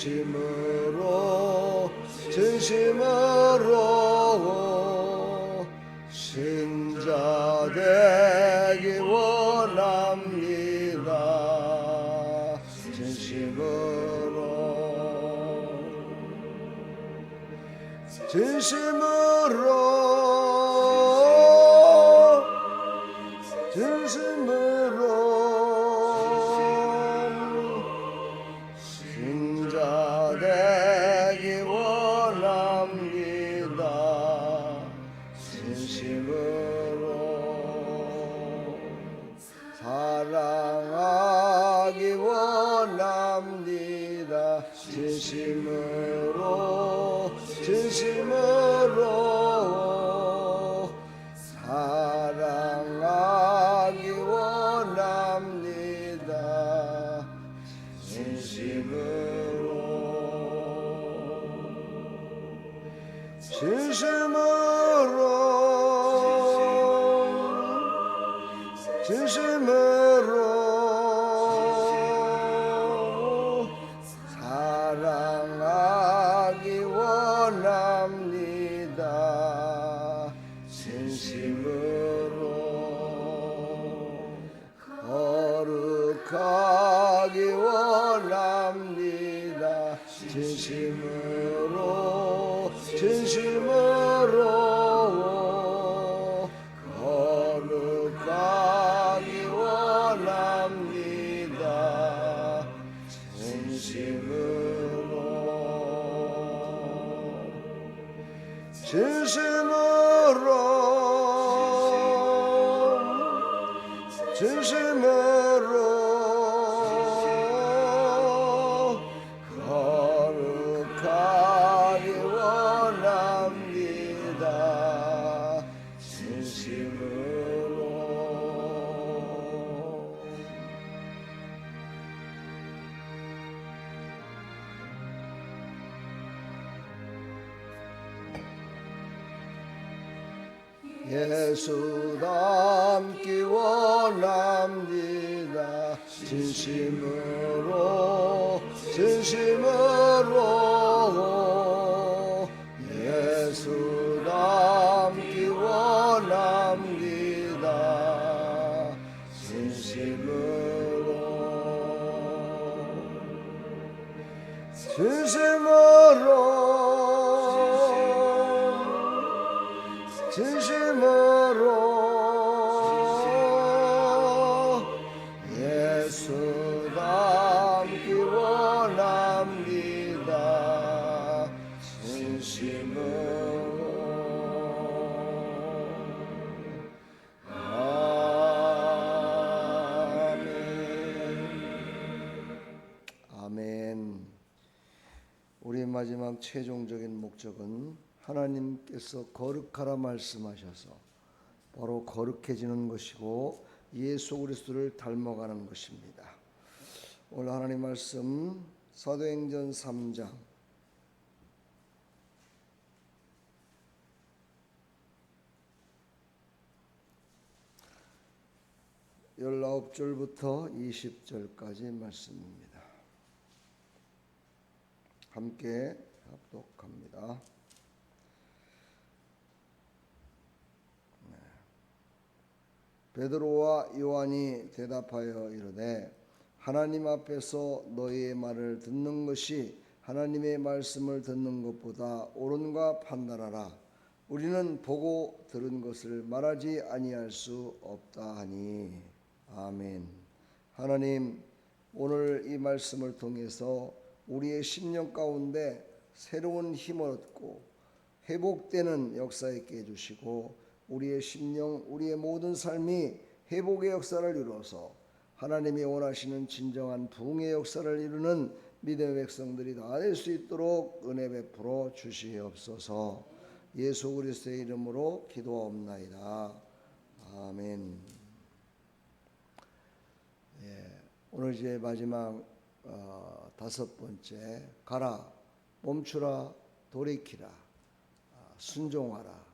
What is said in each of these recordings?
진심으로 진심으로 신자 되기 원합니다. 진심으로 신자 되기 원합니다. 진심으로 사랑하기 원합니다. 진심으로 사랑하기 원합니다. 진심으로 사랑하기 원합니다. 진심으로 거룩하기 원합니다. 진심으로 거룩하기 원합니다. 진심으로 거룩하기 원합니다. 진심으로 예수 닮기 원합니다. 진심으로 예수 닮기 원합니다. 진심으로 예수 닮기 원합니다. 진심으로 아멘. 우리 마지막 최종적인 목적은 하나님께서 거룩하라 말씀하셔서 바로 거룩해지는 것이고 예수 그리스도를 닮아가는 것입니다. 오늘 하나님 말씀 사도행전 3장 19절부터 20절까지 말씀입니다. 함께 합독합니다. 베드로와 요한이 대답하여 이르되 하나님 앞에서 너희의 말을 듣는 것이 하나님의 말씀을 듣는 것보다 옳은가 판단하라. 우리는 보고 들은 것을 말하지 아니할 수 없다 하니. 아멘. 하나님, 오늘 이 말씀을 통해서 우리의 심령 가운데 새로운 힘을 얻고 회복되는 역사 있게 해주시고 우리의 심령, 우리의 모든 삶이 회복의 역사를 이루어서 하나님이 원하시는 진정한 부흥의 역사를 이루는 믿음의 백성들이 다 될 수 있도록 은혜 베풀어 주시옵소서. 예수 그리스도의 이름으로 기도하옵나이다. 아멘. 오늘 이제 마지막 5번째, 가라, 멈추라, 돌이키라, 순종하라.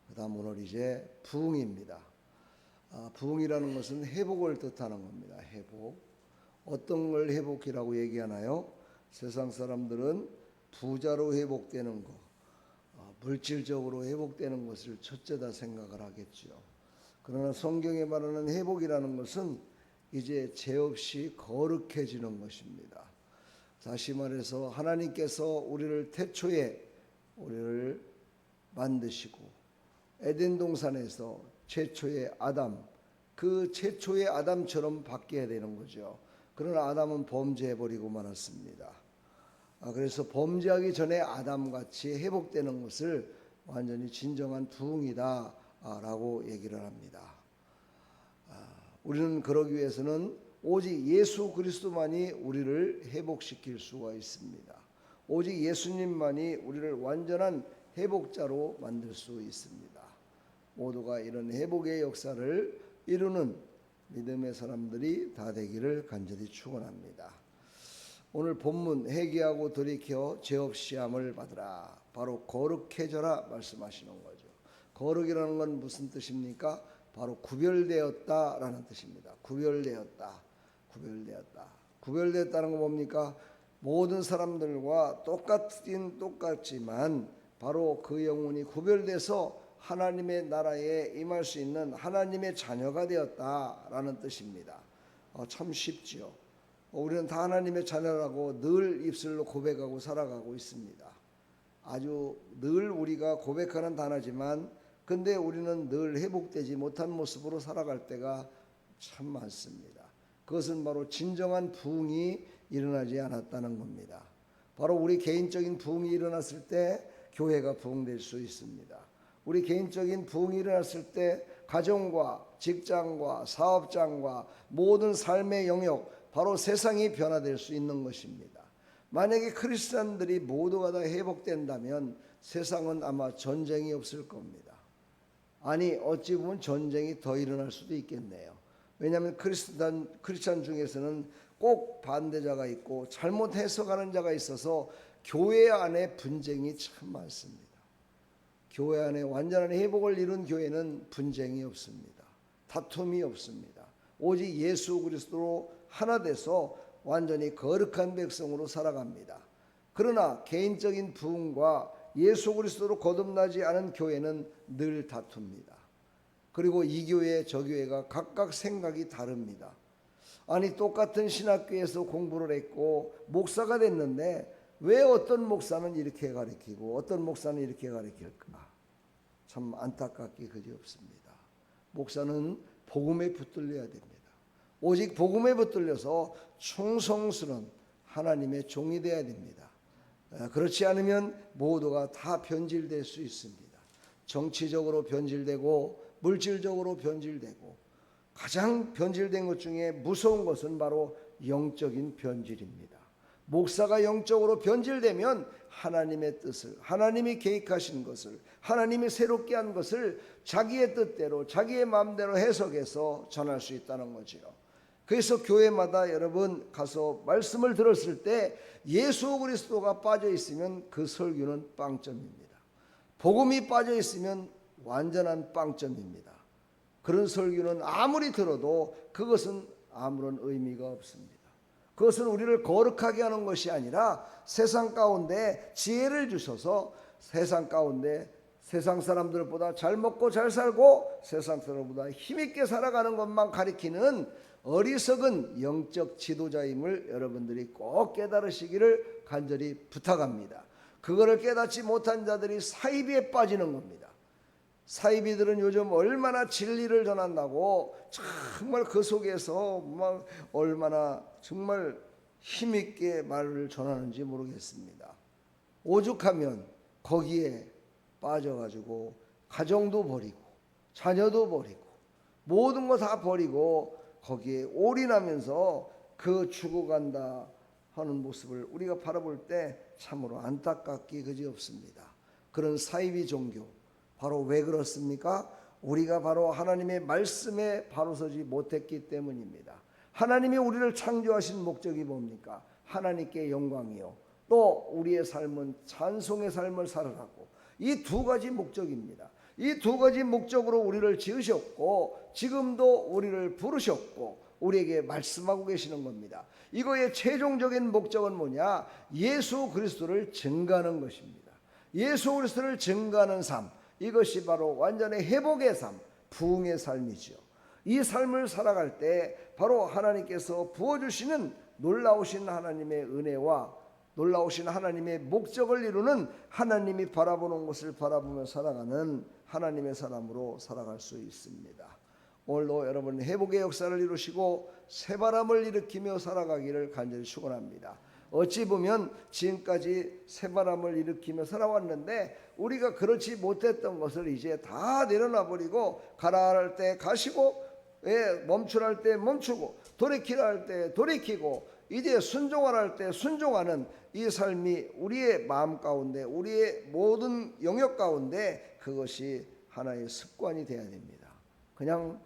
그 다음 오늘 이제 부흥입니다. 부흥이라는 것은 회복을 뜻하는 겁니다. 회복. 어떤 걸 회복이라고 얘기하나요? 세상 사람들은 부자로 회복되는 것, 물질적으로 회복되는 것을 첫째다 생각을 하겠죠. 그러나 성경에 말하는 회복이라는 것은 이제 죄 없이 거룩해지는 것입니다. 다시 말해서 하나님께서 우리를 태초에 우리를 만드시고 에덴 동산에서 최초의 아담, 그 최초의 아담처럼 바뀌어야 되는 거죠. 그러나 아담은 범죄해버리고 말았습니다. 그래서 범죄하기 전에 아담같이 회복되는 것을 완전히 진정한 부흥이다 라고 얘기를 합니다. 우리는 그러기 위해서는 오직 예수 그리스도만이 우리를 회복시킬 수가 있습니다. 오직 예수님만이 우리를 완전한 회복자로 만들 수 있습니다. 모두가 이런 회복의 역사를 이루는 믿음의 사람들이 다 되기를 간절히 축원합니다. 오늘 본문 회개하고 돌이켜 죄 없이 함을 받으라, 바로 거룩해져라 말씀하시는 거죠. 거룩이라는 건 무슨 뜻입니까? 바로 구별되었다라는 뜻입니다. 구별되었다는 건 뭡니까? 모든 사람들과 똑같지만 바로 그 영혼이 구별돼서 하나님의 나라에 임할 수 있는 하나님의 자녀가 되었다라는 뜻입니다. 참 쉽지요. 우리는 다 하나님의 자녀라고 늘 입술로 고백하고 살아가고 있습니다. 아주 늘 우리가 고백하는 단어지만 근데 우리는 늘 회복되지 못한 모습으로 살아갈 때가 참 많습니다. 그것은 바로 진정한 부흥이 일어나지 않았다는 겁니다. 바로 우리 개인적인 부흥이 일어났을 때 교회가 부흥될 수 있습니다. 우리 개인적인 부흥이 일어났을 때 가정과 직장과 사업장과 모든 삶의 영역, 바로 세상이 변화될 수 있는 것입니다. 만약에 크리스찬들이 모두가 다 회복된다면 세상은 아마 전쟁이 없을 겁니다. 아니 어찌 보면 전쟁이 더 일어날 수도 있겠네요. 왜냐하면 크리스찬 중에서는 꼭 반대자가 있고 잘못 해석하는 자가 있어서 교회 안에 분쟁이 참 많습니다. 교회 안에 완전한 회복을 이룬 교회는 분쟁이 없습니다. 다툼이 없습니다. 오직 예수 그리스도로 하나 돼서 완전히 거룩한 백성으로 살아갑니다. 그러나 개인적인 부흥과 예수 그리스도로 거듭나지 않은 교회는 늘 다툽니다. 그리고 이 교회 저 교회가 각각 생각이 다릅니다. 아니 똑같은 신학교에서 공부를 했고 목사가 됐는데 왜 어떤 목사는 이렇게 가르치고 어떤 목사는 이렇게 가르칠까? 참 안타깝게 그지없습니다. 목사는 복음에 붙들려야 됩니다. 오직 복음에 붙들려서 충성스러운 하나님의 종이 되어야 됩니다. 그렇지 않으면 모두가 다 변질될 수 있습니다. 정치적으로 변질되고 물질적으로 변질되고 가장 변질된 것 중에 무서운 것은 바로 영적인 변질입니다. 목사가 영적으로 변질되면 하나님의 뜻을, 하나님이 계획하신 것을, 하나님이 새롭게 한 것을 자기의 뜻대로 자기의 마음대로 해석해서 전할 수 있다는 거지요. 그래서 교회마다 여러분 가서 말씀을 들었을 때 예수 그리스도가 빠져 있으면 그 설교는 빵점입니다. 복음이 빠져 있으면 완전한 빵점입니다. 그런 설교는 아무리 들어도 그것은 아무런 의미가 없습니다. 그것은 우리를 거룩하게 하는 것이 아니라 세상 가운데 지혜를 주셔서 세상 가운데 세상 사람들보다 잘 먹고 잘 살고 세상 사람보다 힘있게 살아가는 것만 가리키는 어리석은 영적 지도자임을 여러분들이 꼭 깨달으시기를 간절히 부탁합니다. 그거를 깨닫지 못한 자들이 사이비에 빠지는 겁니다. 사이비들은 요즘 얼마나 진리를 전한다고 정말 그 속에서 막 얼마나 정말 힘있게 말을 전하는지 모르겠습니다. 오죽하면 거기에 빠져가지고 가정도 버리고 자녀도 버리고 모든 거 다 버리고 거기에 올인하면서 그 죽어간다 하는 모습을 우리가 바라볼 때 참으로 안타깝기 그지없습니다. 그런 사이비 종교 바로 왜 그렇습니까? 우리가 바로 하나님의 말씀에 바로 서지 못했기 때문입니다. 하나님이 우리를 창조하신 목적이 뭡니까? 하나님께 영광이요 또 우리의 삶은 찬송의 삶을 살아가고 이 두 가지 목적입니다. 이 두 가지 목적으로 우리를 지으셨고 지금도 우리를 부르셨고 우리에게 말씀하고 계시는 겁니다. 이거의 최종적인 목적은 뭐냐? 예수 그리스도를 증거하는 것입니다. 예수 그리스도를 증거하는 삶, 이것이 바로 완전히 회복의 삶, 부흥의 삶이죠. 이 삶을 살아갈 때 바로 하나님께서 부어주시는 놀라우신 하나님의 은혜와 놀라우신 하나님의 목적을 이루는, 하나님이 바라보는 것을 바라보며 살아가는 하나님의 사람으로 살아갈 수 있습니다. 오늘도 여러분 회복의 역사를 이루시고 새바람을 일으키며 살아가기를 간절히 축원합니다. 어찌 보면 지금까지 새바람을 일으키며 살아왔는데 우리가 그렇지 못했던 것을 이제 다 내려놔 버리고, 가라 할 때 가시고, 멈추라 할 때 멈추고, 돌이키라 할 때 돌이키고, 이제 순종하라 할 때 순종하는 이 삶이 우리의 마음 가운데, 우리의 모든 영역 가운데 그것이 하나의 습관이 되어야 됩니다. 그냥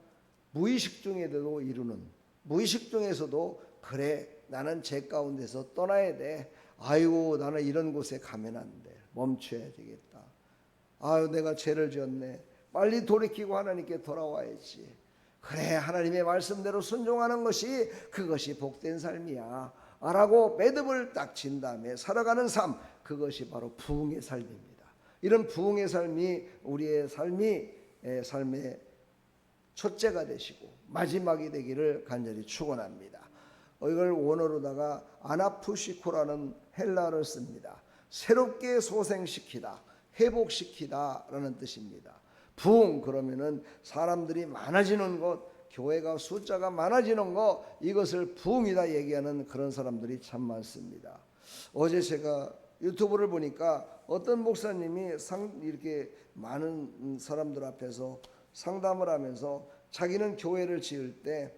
무의식 중에도 이루는, 무의식 중에서도 그래 나는 제 가운데서 떠나야 돼, 아이고 나는 이런 곳에 가면 안 돼, 멈춰야 되겠다, 아유 내가 죄를 지었네, 빨리 돌이키고 하나님께 돌아와야지, 그래 하나님의 말씀대로 순종하는 것이 그것이 복된 삶이야 라고 매듭을 딱 친 다음에 살아가는 삶, 그것이 바로 부흥의 삶입니다. 이런 부흥의 삶이 우리의 삶의 첫째가 되시고 마지막이 되기를 간절히 축원합니다. 이걸 원어로다가 아나푸시코라는 헬라어를 씁니다. 새롭게 소생시키다, 회복시키다 라는 뜻입니다. 부흥 그러면은 사람들이 많아지는 것, 교회가 숫자가 많아지는 것, 이것을 부흥이다 얘기하는 그런 사람들이 참 많습니다. 어제 제가 유튜브를 보니까 어떤 목사님이 이렇게 많은 사람들 앞에서 상담을 하면서 자기는 교회를 지을 때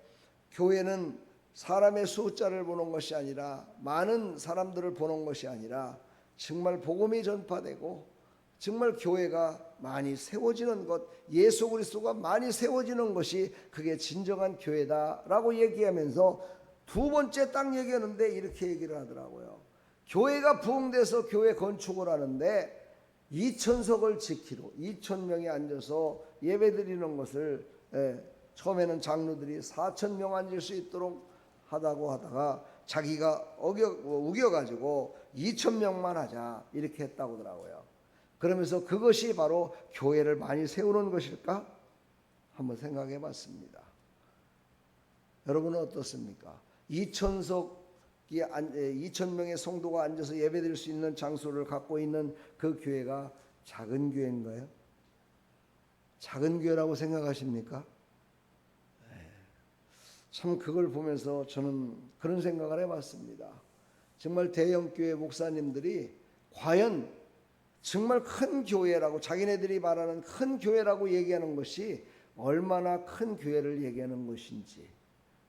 교회는 사람의 숫자를 보는 것이 아니라, 많은 사람들을 보는 것이 아니라 정말 복음이 전파되고 정말 교회가 많이 세워지는 것, 예수 그리스도가 많이 세워지는 것이 그게 진정한 교회다라고 얘기하면서 두 번째 딱 얘기하는데 이렇게 얘기를 하더라고요. 교회가 부흥돼서 교회 건축을 하는데 2,000석을 지키러 2,000명이 앉아서 예배드리는 것을, 처음에는 장로들이 4,000명 앉을 수 있도록 하다고 하다가 자기가 우겨가지고 2,000명만 하자 이렇게 했다고 하더라고요. 그러면서 그것이 바로 교회를 많이 세우는 것일까? 한번 생각해 봤습니다. 여러분은 어떻습니까? 2,000명의 성도가 앉아서 예배드릴 수 있는 장소를 갖고 있는 그 교회가 작은 교회인가요? 작은 교회라고 생각하십니까? 참 그걸 보면서 저는 그런 생각을 해봤습니다. 정말 대형교회 목사님들이 과연 정말 큰 교회라고, 자기네들이 말하는 큰 교회라고 얘기하는 것이 얼마나 큰 교회를 얘기하는 것인지,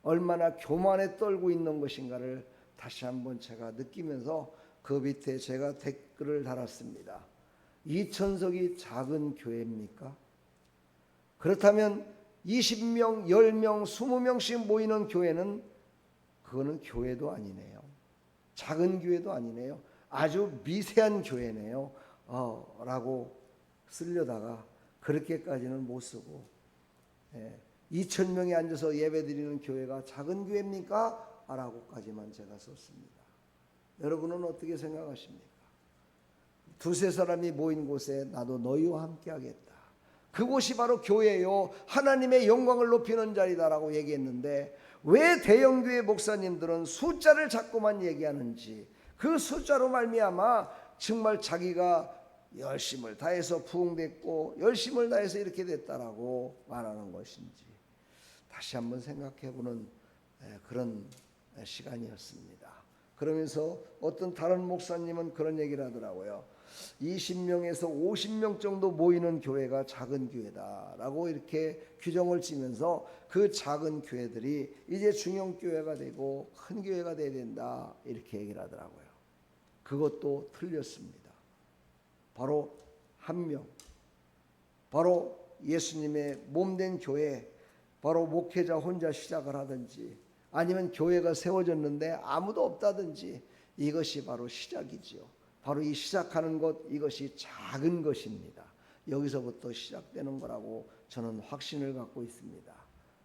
얼마나 교만에 떨고 있는 것인가를 다시 한번 제가 느끼면서 그 밑에 제가 댓글을 달았습니다. 2,000석이 작은 교회입니까? 그렇다면 20명, 10명, 20명씩 모이는 교회는 그거는 교회도 아니네요. 작은 교회도 아니네요. 아주 미세한 교회네요. 라고 쓰려다가 그렇게까지는 못 쓰고, 2,000명이 앉아서 예배드리는 교회가 작은 교회입니까? 라고까지만 제가 썼습니다. 여러분은 어떻게 생각하십니까? 두세 사람이 모인 곳에 나도 너희와 함께 하겠다, 그곳이 바로 교회요 하나님의 영광을 높이는 자리다라고 얘기했는데, 왜 대형교회 목사님들은 숫자를 자꾸만 얘기하는지, 그 숫자로 말미암아 정말 자기가 열심을 다해서 부흥됐고 열심을 다해서 이렇게 됐다라고 말하는 것인지 다시 한번 생각해보는 그런 시간이었습니다. 그러면서 어떤 다른 목사님은 그런 얘기를 하더라고요. 20명에서 50명 정도 모이는 교회가 작은 교회다라고 이렇게 규정을 지면서 그 작은 교회들이 이제 중형교회가 되고 큰 교회가 돼야 된다 이렇게 얘기를 하더라고요. 그것도 틀렸습니다. 바로 한 명, 바로 예수님의 몸된 교회, 바로 목회자 혼자 시작을 하든지 아니면 교회가 세워졌는데 아무도 없다든지, 이것이 바로 시작이지요. 바로 이 시작하는 것, 이것이 작은 것입니다. 여기서부터 시작되는 거라고 저는 확신을 갖고 있습니다.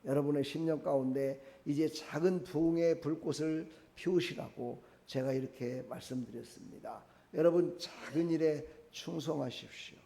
여러분의 심령 가운데 이제 작은 부흥의 불꽃을 피우시라고 제가 이렇게 말씀드렸습니다. 여러분, 작은 일에 충성하십시오.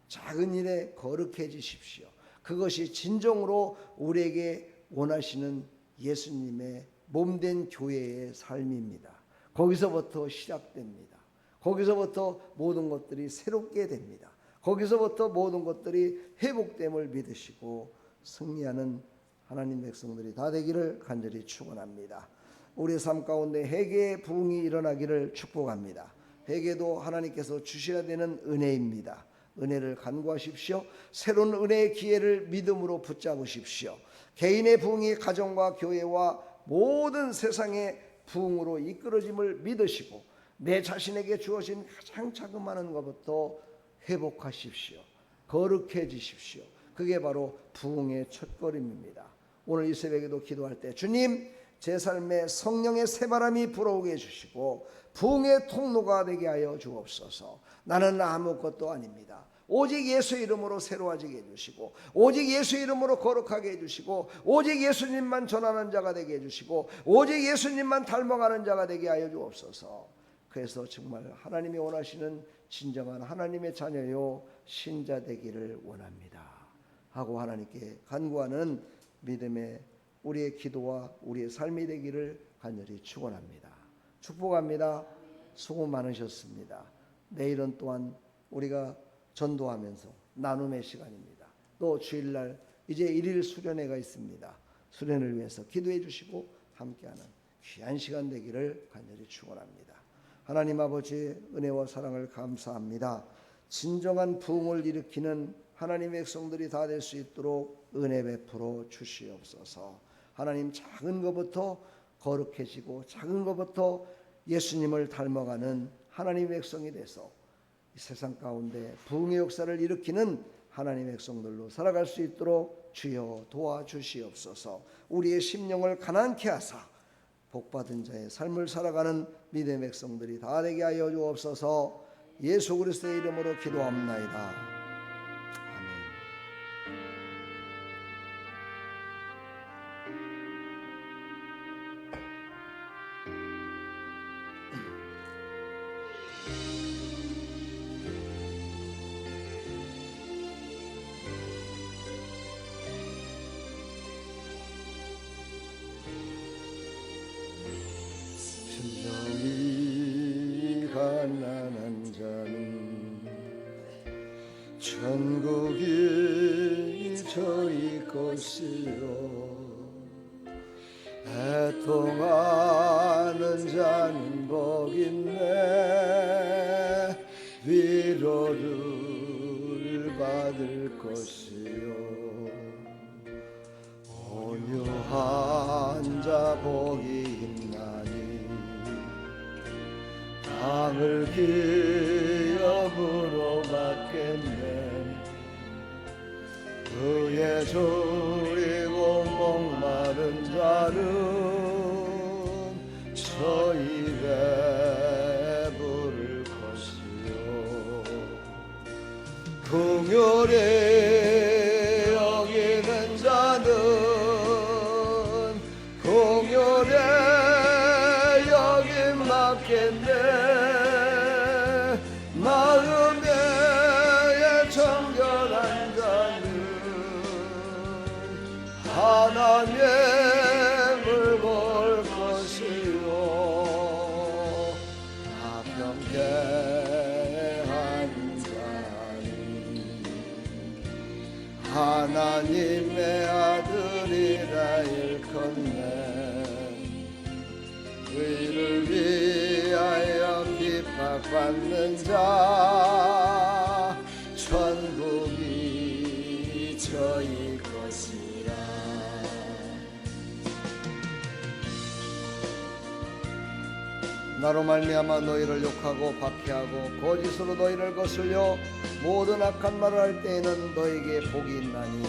작은 일에 거룩해지십시오. 그것이 진정으로 우리에게 원하시는 예수님의 몸된 교회의 삶입니다. 거기서부터 시작됩니다. 거기서부터 모든 것들이 새롭게 됩니다. 거기서부터 모든 것들이 회복됨을 믿으시고 승리하는 하나님 백성들이 다 되기를 간절히 축원합니다. 우리의 삶 가운데 회개의 부흥이 일어나기를 축복합니다. 회개도 하나님께서 주셔야 되는 은혜입니다. 은혜를 간구하십시오. 새로운 은혜의 기회를 믿음으로 붙잡으십시오. 개인의 부흥이 가정과 교회와 모든 세상의 부흥으로 이끌어짐을 믿으시고 내 자신에게 주어진 가장 자그마한 것부터 회복하십시오. 거룩해지십시오. 그게 바로 부흥의 첫걸음입니다. 오늘 이 새벽에도 기도할 때 주님, 제 삶에 성령의 새바람이 불어오게 해주시고 부흥의 통로가 되게 하여 주옵소서. 나는 아무것도 아닙니다. 오직 예수의 이름으로 새로워지게 해주시고 오직 예수의 이름으로 거룩하게 해주시고 오직 예수님만 전하는 자가 되게 해주시고 오직 예수님만 닮아가는 자가 되게 하여 주옵소서. 그래서 정말 하나님이 원하시는 진정한 하나님의 자녀요 신자 되기를 원합니다 하고 하나님께 간구하는 믿음의 우리의 기도와 우리의 삶이 되기를 간절히 축원합니다. 축복합니다. 수고 많으셨습니다. 내일은 또한 우리가 전도하면서 나눔의 시간입니다. 또 주일날 이제 1일 수련회가 있습니다. 수련을 위해서 기도해 주시고 함께하는 귀한 시간 되기를 간절히 축원합니다. 하나님 아버지의 은혜와 사랑을 감사합니다. 진정한 부흥을 일으키는 하나님의 백성들이 다 될 수 있도록 은혜 베풀어 주시옵소서. 하나님, 작은 것부터 거룩해지고 작은 것부터 예수님을 닮아가는 하나님의 백성이 돼서 이 세상 가운데 부흥의 역사를 일으키는 하나님의 백성들로 살아갈 수 있도록 주여 도와주시옵소서. 우리의 심령을 가난케 하사 복받은 자의 삶을 살아가는 믿음의 백성들이 다 되게 하여 주옵소서. 예수 그리스도의 이름으로 기도합나이다. 진정이 가난한 자는 천국이 저희 것이요 애통하는 자는 복있네 위로를 받을 것이요 온유한 자 복이 있나니 땅을 기업으로 받겠네 그의 졸이고 목마른 자는 저희 배부를 것이요 긍휼히 여기는 자는 긍휼히 여김 받겠네 마음에 정결한 자는 하나님의 물볼 것이요 나병케한 자는 하나님의 아들이라 일컫네 의를 위하여 핍박받는 자 천국이 저희 것이라 나로 말미암아 너희를 욕하고 박해하고 거짓으로 너희를 거슬려 모든 악한 말을 할 때에는 너에게 복이 있나니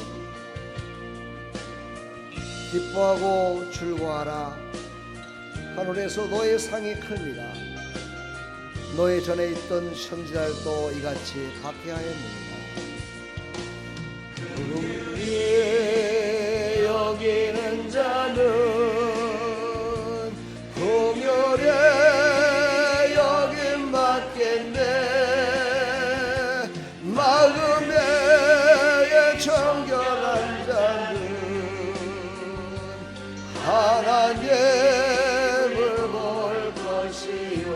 기뻐하고 즐거워하라 하늘에서 너의 상이 큽니다. 너의 전에 있던 선지자들도 이같이 박해하였느니라. 긍휼히 여기는 섬기는 자는 공열에 여김 받겠네. 마음에 정결한 자는 하나님을 볼 것이요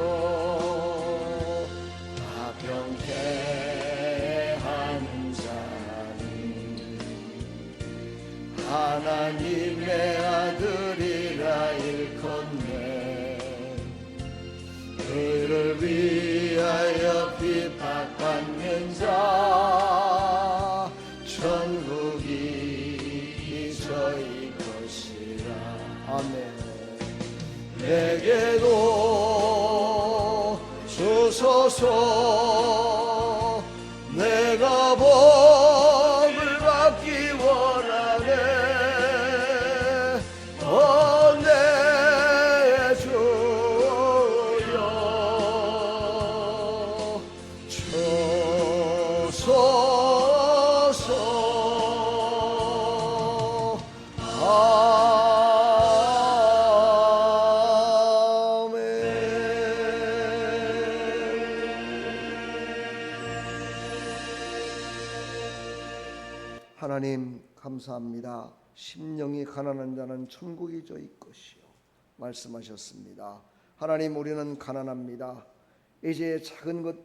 가평케 하는 자는 하나님의 아들이라 일컫네. 그를 위하여 핍박받는 자 천국이 저희 것이라. 아멘. 내게도 주소서. 내가 복을 받기 원하네. 내주여 주소서. 하나님 감사합니다. 심령이 가난한 자는 천국이 저희 것이요 말씀하셨습니다. 하나님, 우리는 가난합니다. 이제 작은 것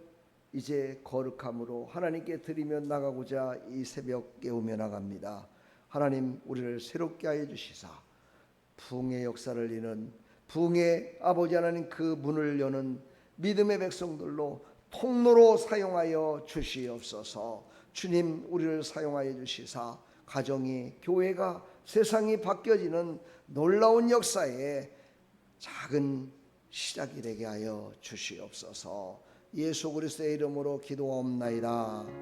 이제 거룩함으로 하나님께 드리며 나가고자 이 새벽 깨우며 나갑니다. 하나님, 우리를 새롭게 하여 주시사 부흥의 역사를 이는 부흥의 아버지 하나님 그 문을 여는 믿음의 백성들로 통로로 사용하여 주시옵소서. 주님, 우리를 사용하여 주시사 가정이, 교회가, 세상이 바뀌어지는 놀라운 역사의 작은 시작이 되게 하여 주시옵소서. 예수 그리스도의 이름으로 기도하옵나이다.